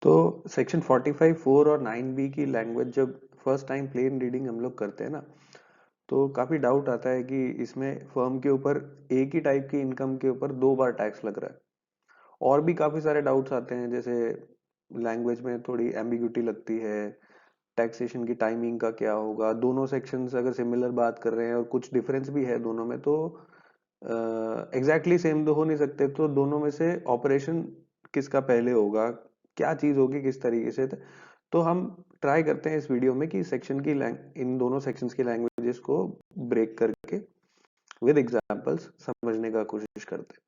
तो सेक्शन 45(4) और 9(b) की लैंग्वेज जब फर्स्ट टाइम प्लेन रीडिंग हम लोग करते हैं ना, तो काफी डाउट आता है कि इसमें फर्म के ऊपर एक ही टाइप की इनकम के ऊपर 2 बार टैक्स लग रहा है। और भी काफी सारे डाउट्स आते हैं, जैसे लैंग्वेज में थोड़ी एम्बिग्यूटी लगती है, टैक्सेशन की टाइमिंग का क्या होगा, दोनों सेक्शंस अगर सिमिलर बात कर रहे हैं और कुछ डिफरेंस भी है दोनों में, तो एग्जैक्टली सेम तो हो नहीं सकते, तो दोनों में से ऑपरेशन किसका पहले होगा, क्या चीज होगी किस तरीके से। तो हम ट्राई करते हैं इस वीडियो में कि इन दोनों सेक्शंस की लैंग्वेजेस को ब्रेक करके विद एग्जांपल्स समझने का कोशिश करते हैं।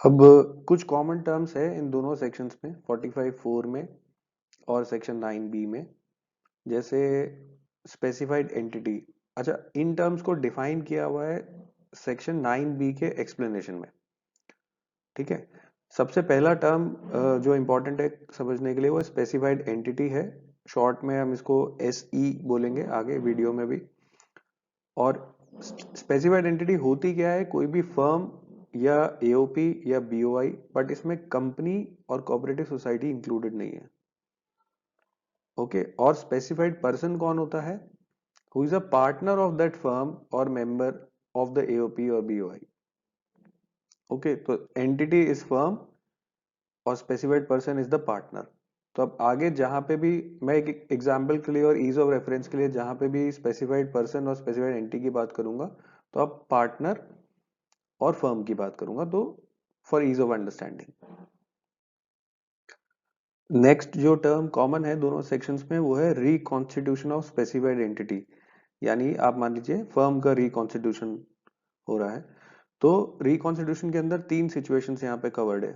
अब कुछ कॉमन टर्म्स है इन दोनों सेक्शंस में, 45(4) में और सेक्शन 9(b) में, जैसे स्पेसिफाइड एंटिटी। अच्छा, इन टर्म्स को डिफाइन किया हुआ है सेक्शन 9(b) के एक्सप्लेनेशन में। ठीक है, सबसे पहला टर्म जो इंपॉर्टेंट है समझने के लिए वो स्पेसिफाइड एंटिटी है। शॉर्ट में हम इसको SE बोलेंगे आगे वीडियो में भी। और स्पेसिफाइड एंटिटी होती क्या है, कोई भी फर्म या AOP या BOI, बट इसमें कंपनी और कोऑपरेटिव सोसाइटी इंक्लूडेड नहीं है। ओके, और स्पेसिफाइड पर्सन कौन होता है, who is a partner of that firm और मेंबर ऑफ द AOP और BOI। ओके, तो एंटिटी इज फर्म और specified person is the partner. तो अब आगे जहां पे भी मैं एक एग्जांपल के लिए और ईज ऑफ रेफरेंस के लिए जहां पे भी स्पेसिफाइड पर्सन और स्पेसिफाइड एंटिटी की बात करूंगा, तो अब पार्टनर और फर्म की बात करूंगा, तो for ease of understanding. Next जो टर्म कॉमन है दोनों सेक्शंस में वो है रिकॉन्स्टिट्यूशन ऑफ स्पेसिफाइड एंटिटी। यानी आप मान लीजिए फर्म का रिकॉन्स्टिट्यूशन हो रहा है, तो रिकॉन्स्टिट्यूशन के अंदर 3 सिचुएशंस यहाँ पे कवर्ड है।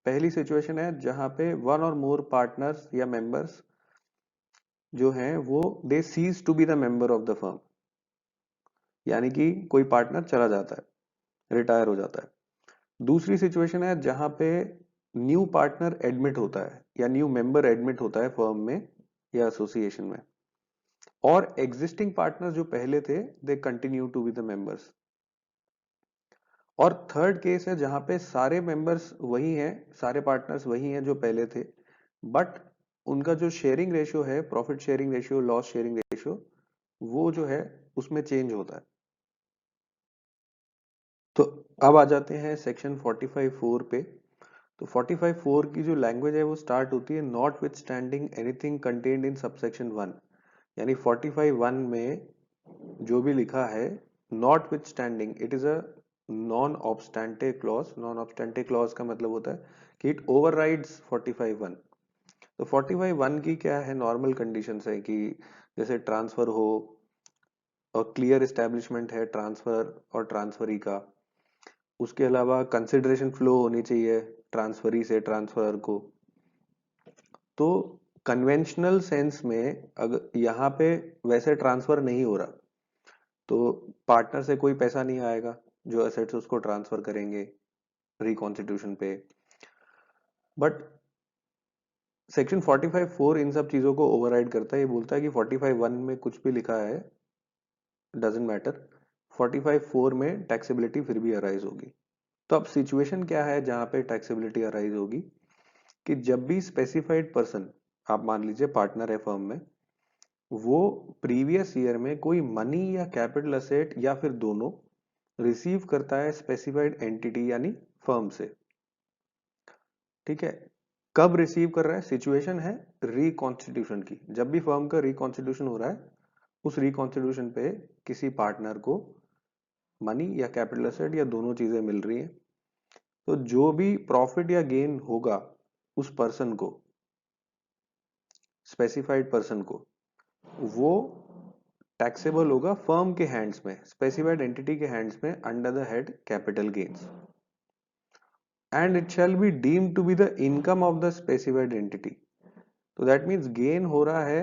पहली सिचुएशन है जहां पे वन और मोर पार्टनर्स या मेंबर्स जो हैं वो they cease to be the member of the firm, यानी कि कोई पार्टनर चला जाता है, रिटायर हो जाता है। दूसरी सिचुएशन है जहां पे न्यू पार्टनर एडमिट होता है या न्यू मेंबर एडमिट होता है फर्म में या एसोसिएशन में, और एग्जिस्टिंग पार्टनर जो पहले थे they continue to be the members. और थर्ड केस है जहां पे सारे मेंबर्स वही हैं, सारे पार्टनर्स वही हैं जो पहले थे, बट उनका जो शेयरिंग रेशियो है, profit sharing ratio, loss sharing ratio, वो जो है उसमें चेंज होता है। तो अब आ जाते हैं सेक्शन 45(4) पे। तो 45(4) की जो लैंग्वेज है वो स्टार्ट होती है notwithstanding anything contained in subsection 1। यानी 45(1) में जो भी लिखा है notwithstanding, it is a non obstante clause. Non obstante clause का मतलब होता है कि इट ओवरराइड्स 45(1). तो 45(1) की क्या है, नॉर्मल कंडीशंस है कि जैसे ट्रांसफर हो और क्लियर एस्टेब्लिशमेंट है ट्रांसफर और ट्रांसफरी का। उसके अलावा कंसिडरेशन फ्लो होनी चाहिए ट्रांसफरी से ट्रांसफर को। तो कन्वेंशनल सेंस में अगर यहाँ पे वैसे ट्रांसफर नहीं हो रहा, तो पार्टनर से कोई पैसा नहीं आएगा जो एसेट्स उसको ट्रांसफर करेंगे रिकॉन्स्टिट्यूशन पे। बट सेक्शन 45(4) इन सब चीजों को ओवरराइड करता है। ये बोलता है कि 45(1) में कुछ भी लिखा है डजेंट मैटर, 45(4) में टैक्सेबिलिटी फिर भी अराइज होगी। तो अब सिचुएशन क्या है जहां पे टैक्सेबिलिटी अराइज होगी, कि जब भी स्पेसिफाइड पर्सन, आप मान लीजिए पार्टनर है फर्म में, वो प्रीवियस ईयर में कोई मनी या कैपिटल असेट या फिर दोनों रिसीव करता है स्पेसिफाइड एंटिटी यानी फर्म से। ठीक है, कब रिसीव कर रहा है, सिचुएशन है रिकॉन्स्टिट्यूशन की। जब भी फर्म का रिकॉन्स्टिट्यूशन हो रहा है, उस रिकॉन्स्टिट्यूशन पे किसी पार्टनर को मनी या कैपिटल असेट या दोनों चीजें मिल रही हैं, तो जो भी प्रॉफिट या गेन होगा उस पर्सन को, स्पेसिफाइड पर्सन को, वो टैक्सेबल होगा फर्म के हैंड्स में, स्पेसिफाइड एंटिटी के हैंड्स में, under the head capital gains, and it shall be deemed to be the income of the specified entity. तो दैट मीन्स गेन हो रहा है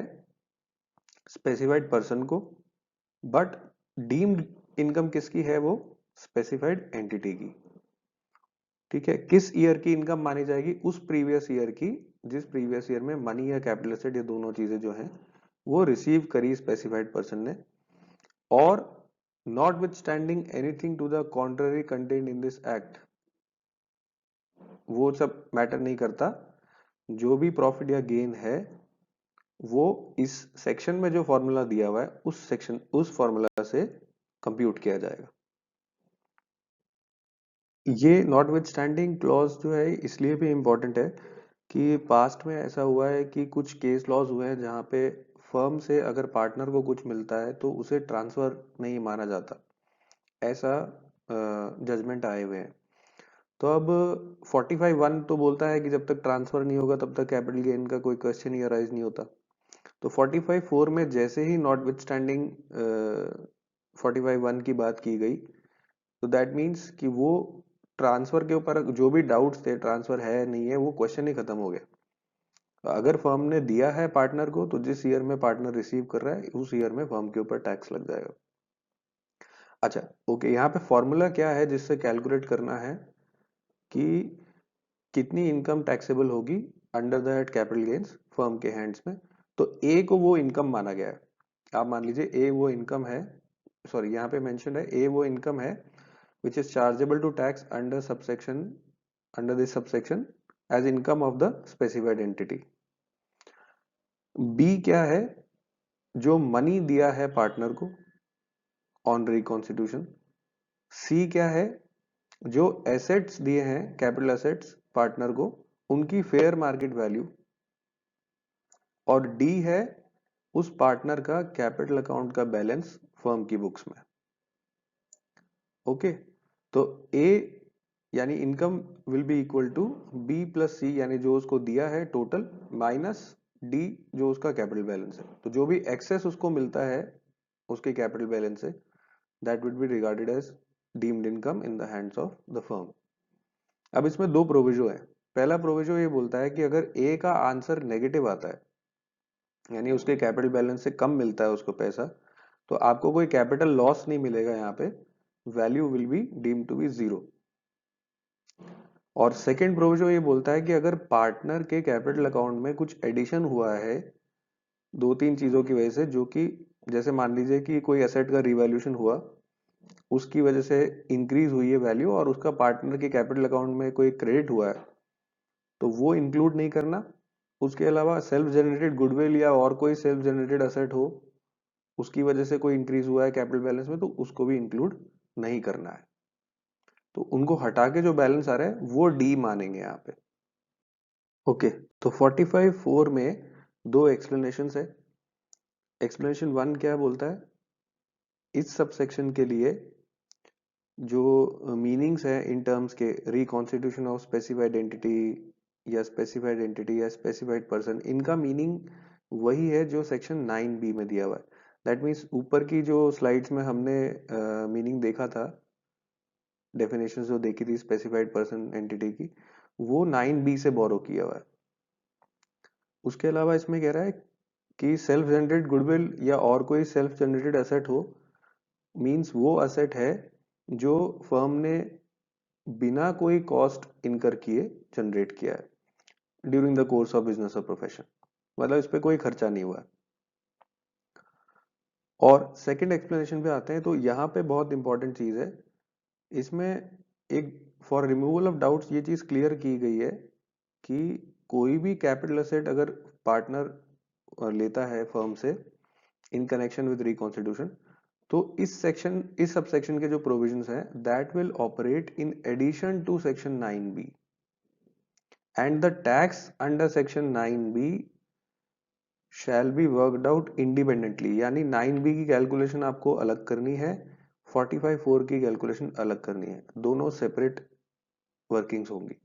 स्पेसिफाइड पर्सन को, बट डीम्ड इनकम किसकी है, वो स्पेसिफाइड एंटिटी की। ठीक है, किस ईयर की इनकम मानी जाएगी, उस प्रीवियस ईयर की जिस प्रीवियस ईयर में मनी या कैपिटल एसेट ये दोनों चीजें जो हैं वो रिसीव करी स्पेसिफाइड पर्सन ने, और notwithstanding anything to the contrary contained in this act. वो सब मैटर नहीं करता, जो भी प्रॉफिट या गेन है वो इस सेक्शन में जो फॉर्मूला दिया हुआ है उस फॉर्मूला से कंप्यूट किया जाएगा। ये नॉटविथस्टैंडिंग क्लॉज जो है इसलिए भी इम्पोर्टेंट है कि पास्ट में ऐसा हुआ है कि कुछ केस लॉज हुए हैं जहाँ पे फर्म से अगर पार्टनर को कुछ मिलता है तो उसे ट्रांसफर नहीं माना जाता, ऐसा जजमेंट आए हुए हैं। तो अब 45(1) तो बोलता है कि जब तक ट्रांसफर नहीं होगा तब तक कैपिटल गेन का कोई क्वेश्चन ही अराइज नहीं होता। तो 45(4) में जैसे ही नॉटविथस्टैंडिंग 45(1) की बात की गई, तो दैट मीन्स कि वो ट्रांसफर के ऊपर जो भी डाउट्स थे ट्रांसफर है नहीं है वो क्वेश्चन ही खत्म हो गया। अगर फर्म ने दिया है पार्टनर को तो जिस ईयर में पार्टनर रिसीव कर रहा है उस ईयर में फर्म के ऊपर टैक्स लग जाएगा। अच्छा ओके, यहाँ पे फॉर्मूला क्या है जिससे कैलकुलेट करना है कि कितनी इनकम टैक्सेबल होगी under that capital gains firm के हैंड्स में। तो ए को वो इनकम माना गया है। आप मान लीजिए ए वो इनकम है, सॉरी यहाँ पे मेंशन है ए वो इनकम है which is chargeable to tax under this subsection as income of the specified entity। B क्या है, जो मनी दिया है पार्टनर को ऑन रिकॉन्स्टिट्यूशन। सी क्या है, जो एसेट्स दिए हैं कैपिटल एसेट्स पार्टनर को उनकी फेयर मार्केट वैल्यू। और डी है उस पार्टनर का कैपिटल अकाउंट का बैलेंस फर्म की बुक्स में। ओके, तो ए यानी income will be equal to B plus C, यानी जो उसको दिया है टोटल माइनस डी जो उसका कैपिटल बैलेंस है। तो जो भी एक्सेस उसको मिलता है उसके कैपिटल बैलेंस से that will be regarded as deemed income in the hands of the firm. अब इसमें दो प्रोविजो है। पहला प्रोविजो ये बोलता है कि अगर ए का आंसर नेगेटिव आता है यानी उसके कैपिटल बैलेंस से कम मिलता है उसको पैसा, तो आपको कोई कैपिटल लॉस नहीं मिलेगा, यहाँ पे value will be deemed to be zero. और सेकेंड प्रोविजो ये बोलता है कि अगर पार्टनर के कैपिटल अकाउंट में कुछ एडिशन हुआ है दो तीन चीजों की वजह से, जो कि जैसे मान लीजिए कि कोई एसेट का रिवैल्यूएशन हुआ उसकी वजह से इंक्रीज हुई है वैल्यू और उसका पार्टनर के कैपिटल अकाउंट में कोई क्रेडिट हुआ है, तो वो इंक्लूड नहीं करना। उसके अलावा सेल्फ जनरेटेड गुडविल या और कोई सेल्फ जनरेटेड एसेट हो उसकी वजह से कोई इंक्रीज हुआ है कैपिटल बैलेंस में, तो उसको भी इंक्लूड नहीं करना है। तो उनको हटा के जो बैलेंस आ रहा है वो डी मानेंगे यहाँ पे। ओके, तो 45(4) में दो एक्सप्लेनेशन है। एक्सप्लेनेशन 1 क्या बोलता है, इस सबसेक्शन के लिए जो मीनिंग्स है इन टर्म्स के रिकॉन्स्टिट्यूशन ऑफ स्पेसिफाइड एंटिटी या स्पेसिफाइड पर्सन, इनका मीनिंग वही है जो सेक्शन 9B में दिया हुआ है। दैट मीन्स ऊपर की जो स्लाइड्स में हमने मीनिंग देखा था, डेफिनेशन जो देखी थी स्पेसिफाइड पर्सन एंटिटी की, वो 9B से बोरो किया हुआ है। उसके अलावा इसमें कह रहा है कि सेल्फ जनरेटेड गुडविल या और कोई सेल्फ जनरेटेड एसेट हो मींस वो एसेट है जो फर्म ने बिना कोई कॉस्ट इनकर किए जनरेट किया है during the course of business और प्रोफेशन, मतलब इस पे कोई खर्चा नहीं हुआ। और सेकंड एक्सप्लेनेशन पे आते हैं, तो यहाँ पे बहुत इंपॉर्टेंट चीज है इसमें, एक फॉर रिमूवल ऑफ डाउट्स ये चीज क्लियर की गई है कि कोई भी कैपिटल एसेट अगर पार्टनर लेता है फर्म से इन कनेक्शन विद रिकॉन्स्टिट्यूशन, तो इस सबसेक्शन के जो प्रोविजंस हैं that will operate in addition to section 9B and the tax under section 9B shall be worked out independently. यानी 9B की कैलकुलेशन आपको अलग करनी है, 45(4) की कैलकुलेशन अलग करनी है, दोनों सेपरेट वर्किंग्स होंगी।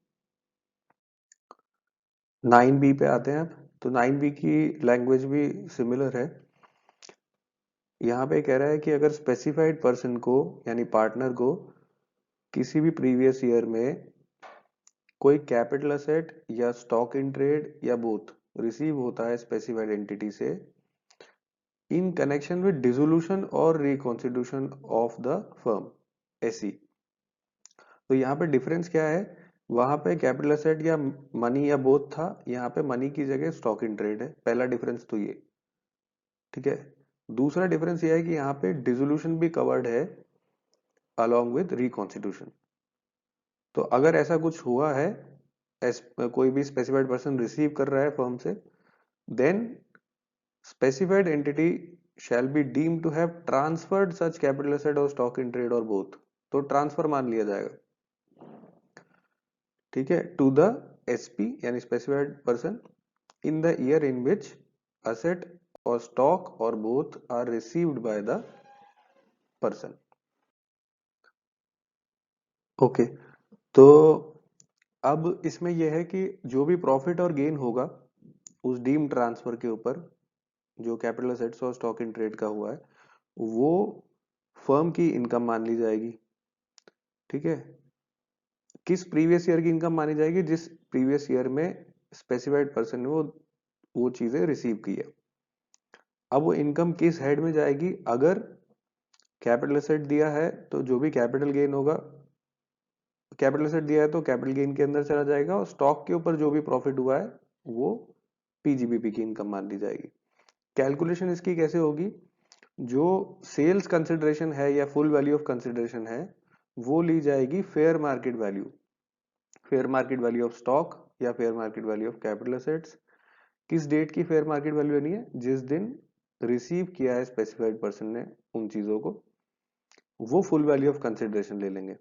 9B पे आते हैं अब, तो 9B की लैंग्वेज भी सिमिलर है। यहाँ पे कह रहा है कि अगर स्पेसिफाइड पर्सन को यानी पार्टनर को किसी भी प्रीवियस ईयर में कोई कैपिटल एसेट या स्टॉक इन ट्रेड या बोथ रिसीव होता है स्पेसिफाइड एंटिटी से इन कनेक्शन विद डिसोल्यूशन और reconstitution of the firm AC, तो यहाँ पे डिफरेंस क्या है, वहां पे कैपिटल एसेट या मनी या बोथ था, यहाँ पे मनी की जगह स्टॉक इन ट्रेड है। पहला डिफरेंस तो ये ठीक है। दूसरा डिफरेंस ये है कि यहाँ पे डिसोल्यूशन भी कवर्ड है अलॉन्ग विद रिकॉन्स्टिट्यूशन। तो अगर ऐसा कुछ हुआ है कोई भी स्पेसिफाइड पर्सन रिसीव कर रहा है फर्म से, then specified entity shall be deemed to have transferred such capital asset or stock in trade or both। तो ट्रांसफर मान लिया जाएगा, ठीक है, टू द एसपी यानी specified person in the year in which asset or stock or both are received by the person। Okay, तो अब इसमें यह है कि जो भी प्रॉफिट और गेन होगा उस डीम ट्रांसफर के ऊपर, जो कैपिटल असेट्स और स्टॉक इन ट्रेड का हुआ है, वो फर्म की इनकम मान ली जाएगी, ठीक है। किस प्रीवियस ईयर की इनकम मानी जाएगी? जिस प्रीवियस ईयर में स्पेसिफाइड पर्सन ने वो चीजें रिसीव की है। अब वो इनकम किस हेड में जाएगी? अगर कैपिटल एसेट दिया है तो जो भी कैपिटल गेन होगा, कैपिटल एसेट दिया है तो कैपिटल गेन के अंदर चला जाएगा, और स्टॉक के ऊपर जो भी प्रॉफिट हुआ है वो पीजीबीपी की इनकम मान ली जाएगी। कैलकुलेशन इसकी कैसे होगी? जो सेल्स कंसिडरेशन है या फुल वैल्यू ऑफ कंसिडरेशन है वो ली जाएगी fair market value, fair market value of stock या fair market value of capital assets. किस डेट की फेयर मार्केट वैल्यू लेनी है? जिस दिन रिसीव किया है स्पेसिफाइड पर्सन ने उन चीजों को, वो फुल वैल्यू ऑफ कंसिडरेशन ले लेंगे।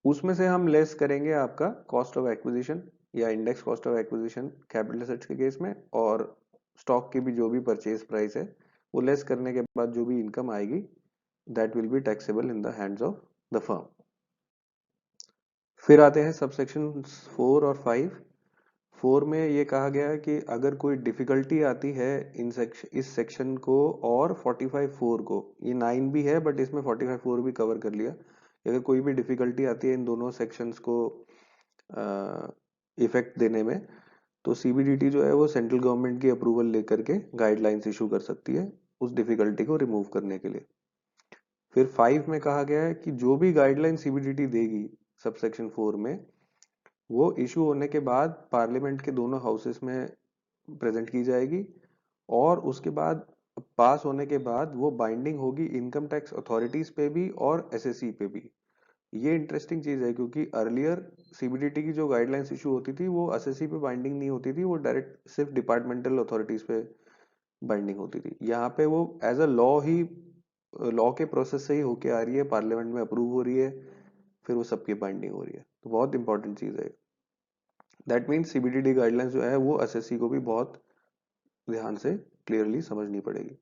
उसमें से हम लेस करेंगे आपका कॉस्ट ऑफ एक्विजिशन या index cost of acquisition capital assets के केस में, और स्टॉक की भी जो भी परचेज प्राइस है वो लेस करने के बाद जो भी इनकम आएगी that will be taxable in the hands of the firm. फिर आते हैं सबसेक्शन 4 और 5। 4 में ये कहा गया है कि अगर कोई डिफिकल्टी आती है इस सेक्शन को और 45(4) को, ये 9 भी है बट इसमें 45(4) भी कवर कर लिया, अगर कोई भी डिफिकल्टी आती है इन दोनों सेक्शंस को इफेक्ट देने में, तो सीबीडीटी जो है वो सेंट्रल गवर्नमेंट की अप्रूवल लेकर के गाइडलाइंस इशू कर सकती है उस डिफिकल्टी को रिमूव करने के लिए। फिर 5 में कहा गया है कि जो भी गाइडलाइन सीबीडीटी देगी सबसेक्शन 4 में, वो इशू होने के बाद पार्लियामेंट के दोनों हाउसेस में प्रेजेंट की जाएगी, और उसके बाद पास होने के बाद वो बाइंडिंग होगी इनकम टैक्स अथॉरिटीज पे भी और एसएससी पे भी। ये इंटरेस्टिंग चीज है क्योंकि अर्लियर सीबीडीटी की जो गाइडलाइंस इशू होती थी वो एसएससी पे बाइंडिंग नहीं होती थी, वो डायरेक्ट सिर्फ डिपार्टमेंटल अथॉरिटीज पे बाइंडिंग होती थी। यहाँ पे वो एज अ लॉ ही, लॉ के प्रोसेस से ही होके आ रही है, पार्लियामेंट में अप्रूव हो रही है, फिर वो सबकी बाइंडिंग हो रही है। तो बहुत इंपॉर्टेंट चीज है। दैट मीन्स सीबीडीटी गाइडलाइंस जो है वो एसएससी को भी बहुत ध्यान से क्लियरली समझनी पड़ेगी।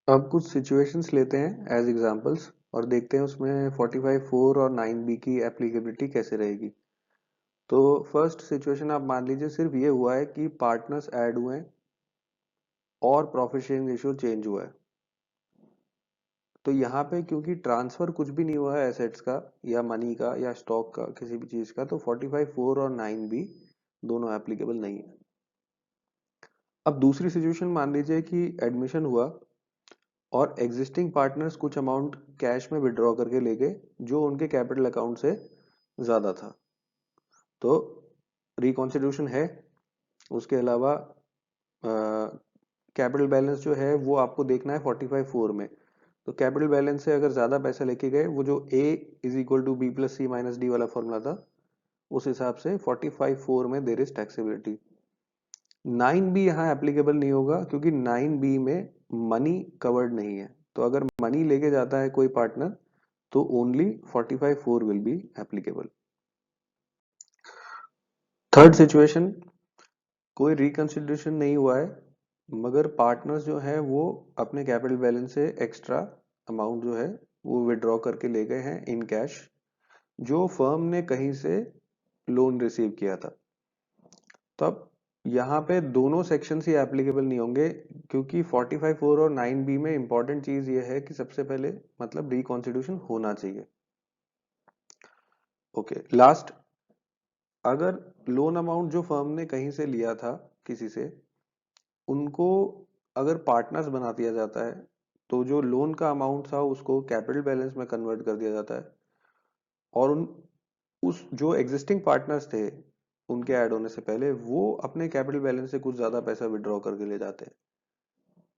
अब कुछ सिचुएशंस लेते हैं एज एग्जांपल्स और देखते हैं उसमें 45(4) और 9(b) की एप्लीकेबिलिटी कैसे रहेगी। तो फर्स्ट सिचुएशन आप मान लीजिए सिर्फ ये हुआ है कि पार्टनर्स ऐड हुए हैं और प्रॉफिट शेयरिंग रेशियो चेंज हुआ है। तो यहाँ पे क्योंकि ट्रांसफर कुछ भी नहीं हुआ है एसेट्स का या मनी का या स्टॉक का किसी भी चीज का, तो 45(4) और 9(b) दोनों एप्लीकेबल नहीं है। अब दूसरी सिचुएशन मान लीजिए कि एडमिशन हुआ और एग्जिस्टिंग पार्टनर्स कुछ अमाउंट कैश में विड्रॉ करके ले गए जो उनके कैपिटल अकाउंट से ज्यादा था, तो रिकॉन्स्टिट्यूशन है। उसके अलावा कैपिटल बैलेंस जो है वो आपको देखना है 45(4) में। तो कैपिटल बैलेंस से अगर ज्यादा पैसा लेके गए, वो जो A is equal to B plus C minus D वाला फॉर्मूला था, उस हिसाब से 45(4) में देयर इज टैक्सेबिलिटी। 9(b) यहाँ एप्लीकेबल नहीं होगा क्योंकि 9(b) में मनी कवर्ड नहीं है। तो अगर मनी लेके जाता है कोई पार्टनर तो only 45(4) will be applicable. Third situation, कोई रिकंसिडरेशन नहीं हुआ है मगर पार्टनर्स जो है वो अपने कैपिटल बैलेंस से एक्स्ट्रा अमाउंट जो है वो विड्रॉ करके ले गए हैं इन कैश, जो फर्म ने कहीं से लोन रिसीव किया था। तब यहाँ पे दोनों सेक्शन ही एप्लीकेबल नहीं होंगे क्योंकि 45(4) और 9(b) में इंपॉर्टेंट चीज ये है कि सबसे पहले मतलब रिकॉन्स्टिट्यूशन होना चाहिए। ओके, लास्ट, अगर लोन अमाउंट जो फर्म ने कहीं से लिया था किसी से, उनको अगर पार्टनर्स बना दिया जाता है तो जो लोन का अमाउंट था उसको कैपिटल बैलेंस में कन्वर्ट कर दिया जाता है, और उस जो एग्जिस्टिंग पार्टनर्स थे उनके ऐड होने से पहले वो अपने कैपिटल बैलेंस से कुछ ज्यादा पैसा विड्रॉ करके ले जाते हैं।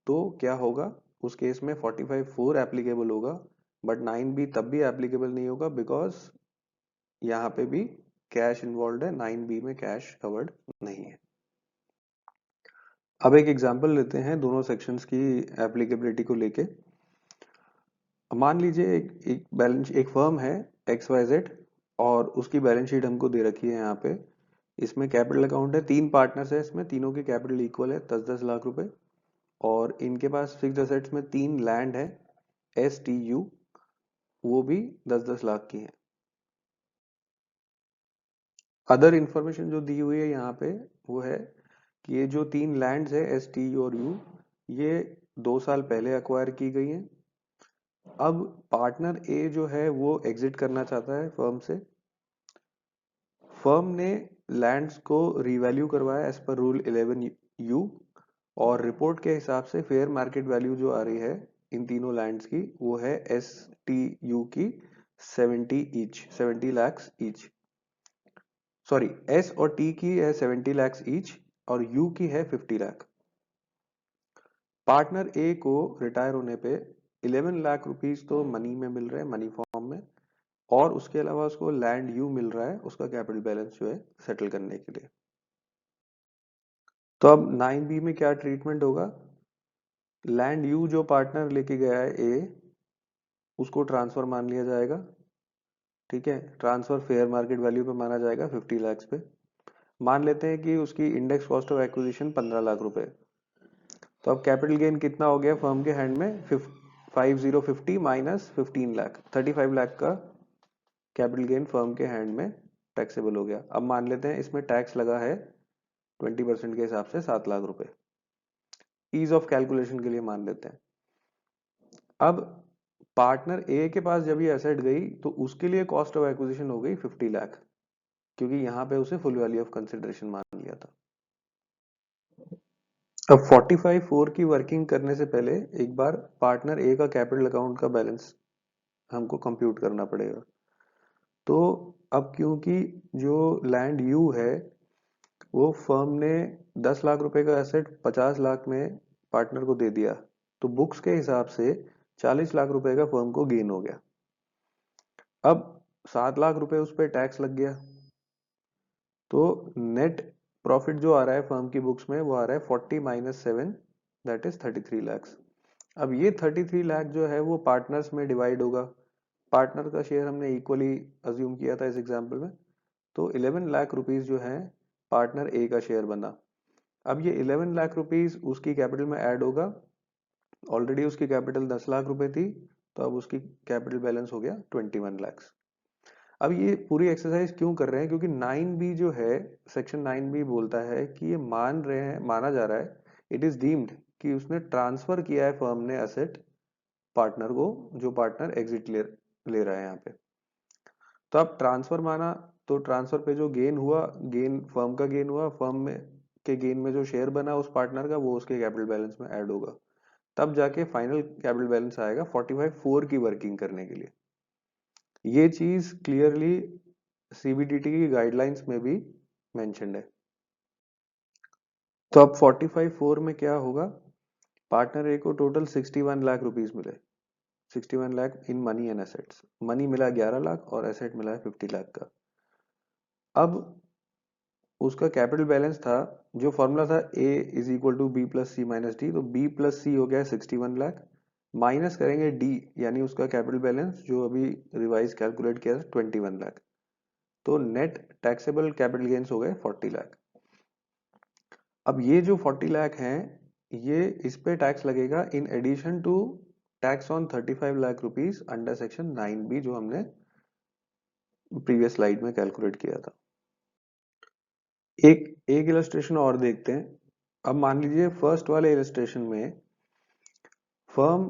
तो क्या होगा उस केस में? 45(4) एप्लीकेबल होगा बट 9(b) तब भी एप्लीकेबल नहीं होगा बिकॉज यहाँ पे भी कैश इन्वॉल्व है, 9B में कैश कवर्ड नहीं है। अब एक एग्जांपल लेते हैं दोनों सेक्शंस की एप्लीकेबिलिटी को लेके। मान लीजिए एक बैलेंस, एक फर्म है XYZ और उसकी बैलेंस शीट हमको दे रखी है यहाँ पे। इसमें कैपिटल अकाउंट है, 3 पार्टनर्स है, इसमें तीनों की कैपिटल इक्वल है 10-10 लाख रुपए, और इनके पास फिक्स्ड असेट्स में 3 लैंड है STU, वो भी 10-10 लाख की है। अदर इंफॉर्मेशन जो दी हुई है यहाँ पे वो है कि ये जो 3 लैंड्स है STU और U, ये 2 साल पहले अक्वायर की गई हैं। अब पार्टनर ए जो है वो एग्जिट करना चाहता है फर्म से। फर्म ने लैंड्स को रीवैल्यू करवाया एज पर रूल 11U, और रिपोर्ट के हिसाब से फेयर मार्केट वैल्यू जो आ रही है इन तीनों लैंड्स की वो है STU की 70 lakhs ईच। सॉरी, S और T की है 70 lakhs ईच और U की है 50 लाख। पार्टनर ए को रिटायर होने पे 11 लाख रुपीस तो मनी में मिल रहे हैं, मनी फॉर्म में, और उसके अलावा उसको लैंड यू मिल रहा है उसका कैपिटल बैलेंस जो है सेटल करने के लिए। तो अब 9B में क्या ट्रीटमेंट होगा? लैंड यू जो पार्टनर लेके गया है ए, उसको ट्रांसफर मान लिया जाएगा। ठीक है, ट्रांसफर फेयर मार्केट वैल्यू पे माना जाएगा 50 लाख पे। मान लेते हैं कि उसकी index cost of acquisition 15 lakh रुपए। तो अब कैपिटल गेन कितना हो गया फर्म के हैंड में? 5050 माइनस 15 लाख, 35 लाख का कैपिटल गेन फर्म के हैंड में टैक्सेबल हो गया। अब मान लेते हैं इसमें टैक्स लगा है 20% के हिसाब से 7 लाख रुपए, ईज ऑफ कैलकुलेशन के लिए मान लेते हैं। अब पार्टनर ए के पास जब ये एसेट गई तो उसके लिए कॉस्ट ऑफ एक्विजिशन हो गई 50 लाख, क्योंकि यहाँ पे उसे फुल वैल्यू ऑफ कंसिडरेशन मान लिया था। अब 45(4) की वर्किंग करने से पहले एक बार पार्टनर ए का कैपिटल अकाउंट का बैलेंस हमको कंप्यूट करना पड़ेगा। तो अब क्योंकि जो लैंड यू है वो फर्म ने 10 लाख रुपए का एसेट 50 लाख में पार्टनर को दे दिया, तो बुक्स के हिसाब से 40 लाख रुपए का फर्म को गेन हो गया। अब 7 लाख रुपए उस पर टैक्स लग गया, तो नेट प्रॉफिट जो आ रहा है फर्म की बुक्स में वो आ रहा है 40 माइनस 7, दैट इज 33 लैक्स। अब ये 33 लाख जो है वो पार्टनर्स में डिवाइड होगा। पार्टनर का शेयर हमने इक्वली अज्यूम किया था इस एग्जांपल में, तो 11 लाख रुपीस जो है पार्टनर ए का शेयर बना। अब ये 11 लाख रुपीस उसकी कैपिटल में ऐड होगा। ऑलरेडी उसकी कैपिटल 10 लाख रुपए थी, तो अब उसकी कैपिटल बैलेंस हो गया 21 लैक्स। अब ये पूरी एक्सरसाइज क्यों कर रहे हैं? क्योंकि 9B जो है, सेक्शन 9B बोलता है कि ये माना जा रहा है, इट इज डीम्ड कि उसने ट्रांसफर किया है फर्म ने एसेट पार्टनर को, जो पार्टनर एग्जिट ले रहा है यहाँ पे। तो अब ट्रांसफर माना, तो ट्रांसफर पे जो गेन हुआ, गेन फर्म का गेन हुआ, फर्म में के गेन में जो शेयर बना उस पार्टनर का वो उसके कैपिटल बैलेंस में ऐड होगा, तब जाके फाइनल कैपिटल बैलेंस आएगा 45(4) की वर्किंग करने के लिए। ये चीज क्लियरली CBDT की गाइडलाइंस में भी मेंशन्ड है। तो अब 45(4) में क्या होगा? पार्टनर ए को टोटल 61 लाख रुपीस मिले, 61 lakh in money and assets. Money मिला 11 लाख और एसेट मिला है 50 लाख का। अब उसका कैपिटल बैलेंस था, जो फॉर्मूला था A is equal to B plus C minus D, तो B प्लस सी हो गया 61 लाख, माइनस करेंगे D यानी उसका कैपिटल बैलेंस जो अभी रिवाइज कैलकुलेट किया था 21 लाख, तो नेट टैक्सेबल कैपिटल गेन्स हो गए 40 लाख। अब ये जो 40 लाख हैं, ये इस पे टैक्स लगेगा in addition to tax on 35 lakh rupees under section 9B जो हमने प्रीवियस स्लाइड में कैलकुलेट किया था। एक एक इलस्ट्रेशन और देखते हैं। अब मान लीजिए फर्स्ट वाले इलस्ट्रेशन में फर्म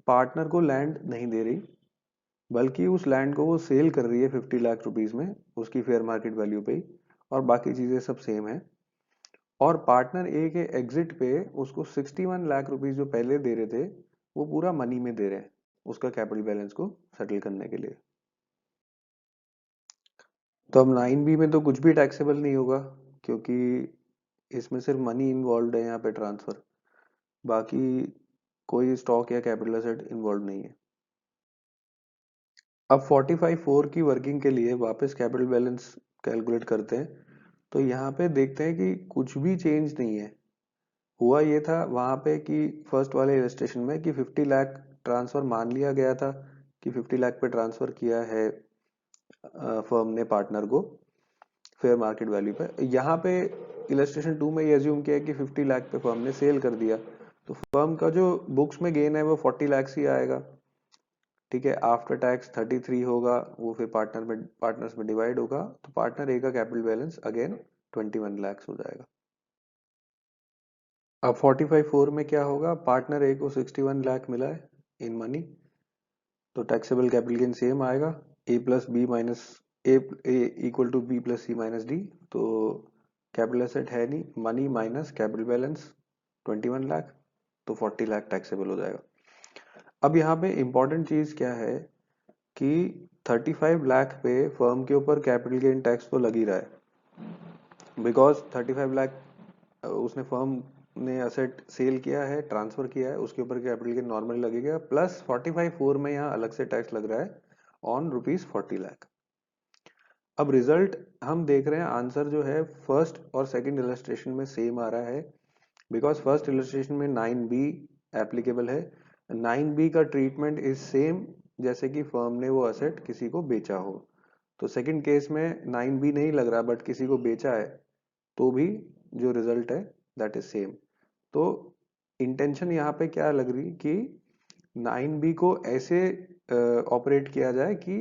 पार्टनर को लैंड नहीं दे रही, बल्कि उस लैंड को वो सेल कर रही है 50 लाख रुपीस में उसकी फेयर मार्केट वैल्यू पे ही, और बाकी चीजें सब सेम है। और पार्टनर ए के एग्जिट पे उसको 61 लाख रुपीस जो पहले दे रहे थे वो पूरा मनी में दे रहे हैं उसका कैपिटल बैलेंस को सेटल करने के लिए। तो अब 9B में तो कुछ भी टैक्सेबल नहीं होगा, क्योंकि इसमें सिर्फ मनी इन्वॉल्व है यहाँ पे ट्रांसफर, बाकी कोई स्टॉक या कैपिटल एसेट इन्वॉल्व नहीं है। अब 45(4) की वर्किंग के लिए वापस कैपिटल बैलेंस कैलकुलेट करते हैं तो यहाँ पे देखते हैं कि कुछ भी चेंज नहीं है। हुआ ये था वहां पे कि फर्स्ट वाले इलस्ट्रेशन में कि 50 लाख ट्रांसफर मान लिया गया था कि 50 लाख पे ट्रांसफर किया है फर्म ने पार्टनर को फेयर मार्केट वैल्यू पे। यहाँ पे इलस्ट्रेशन 2 में ये अज्यूम किया कि 50 लाख पे फर्म ने सेल कर दिया, तो फर्म का जो बुक्स में गेन है वो 40 लाख ही आएगा। ठीक है, आफ्टर टैक्स 33 होगा, वो फिर पार्टनर्स में डिवाइड होगा, तो पार्टनर ए का कैपिटल बैलेंस अगेन 21 लाख हो जाएगा। अब 45(4) में क्या होगा, पार्टनर ए को 61 लाख मिला है इन मनी, तो टैक्सेबल कैपिटल गेन सेम आएगा, A plus B minus A equal to B plus C minus D. तो कैपिटल एसेट है नहीं, money minus capital balance 21 lakh, तो 40 लाख टैक्सेबल हो जाएगा। अब यहाँ पे इंपॉर्टेंट चीज क्या है कि 35 लाख पे फर्म के ऊपर कैपिटल गेन टैक्स तो लग ही रहा है, बिकॉज 35 लाख उसने फर्म ने असेट सेल किया है, ट्रांसफर किया है, उसके ऊपर कैपिटल गेन नॉर्मली लगेगा, प्लस 45(4) में यहाँ अलग से टैक्स लग रहा है ऑन ₹40 लाख। अब रिजल्ट हम देख रहे हैं, आंसर जो है फर्स्ट और सेकंड इलस्ट्रेशन में सेम आ रहा है, बिकॉज फर्स्ट इलस्ट्रेशन में 9B एप्लीकेबल है। 9B का ट्रीटमेंट इज सेम जैसे कि फर्म ने वो असेट किसी को बेचा हो। तो सेकंड केस में 9B नहीं लग रहा बट किसी को बेचा है, तो भी जो रिजल्ट है दैट इज सेम। तो इंटेंशन यहाँ पे क्या लग रही कि 9B को ऐसे ऑपरेट किया जाए कि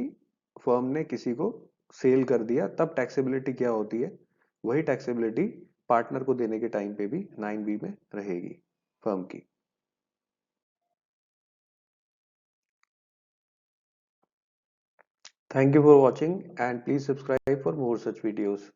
फर्म ने किसी को सेल कर दिया, तब टैक्सेबिलिटी क्या होती है, वही टैक्सेबिलिटी पार्टनर को देने के टाइम पे भी 9B में रहेगी फर्म की। Thank you for watching and please subscribe for more such videos.